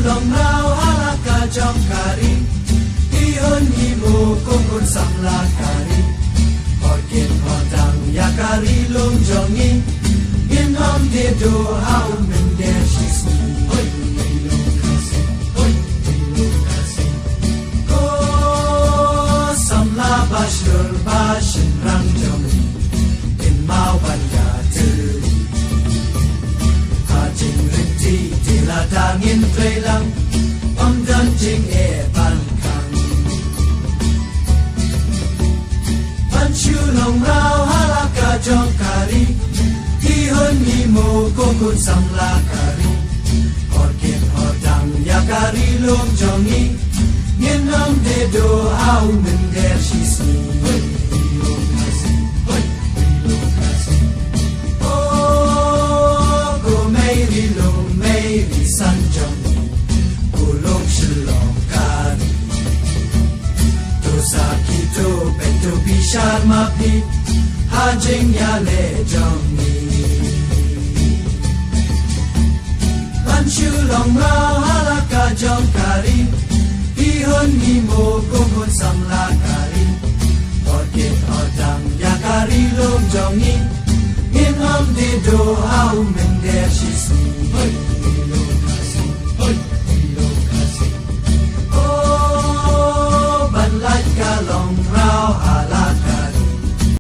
Long rau halaka jong kari Ihon himu kukun samla kari Horkin hodang ya kari lung jongi In hom de do hau min der shisni Oi, lung kasi, oi, lung kasi Ko samla bashur bashin rang jongi In mau banya turi Hajing rinti tila dangin trailang dan jing e ban kang ban chu long rau halaka jong kari ki hon ni mo ko kun sam la kari orkin hodang ya kari lom jongi ngin nam de do au min der shisni oh go mei ri san jong Sakito bento bishar mapi hajing ya le jongi Banshu long rau halaka jong kari Ihon ni mo kumun samla kari Orkin odang ya kari lom jongi In om de do au min der shisni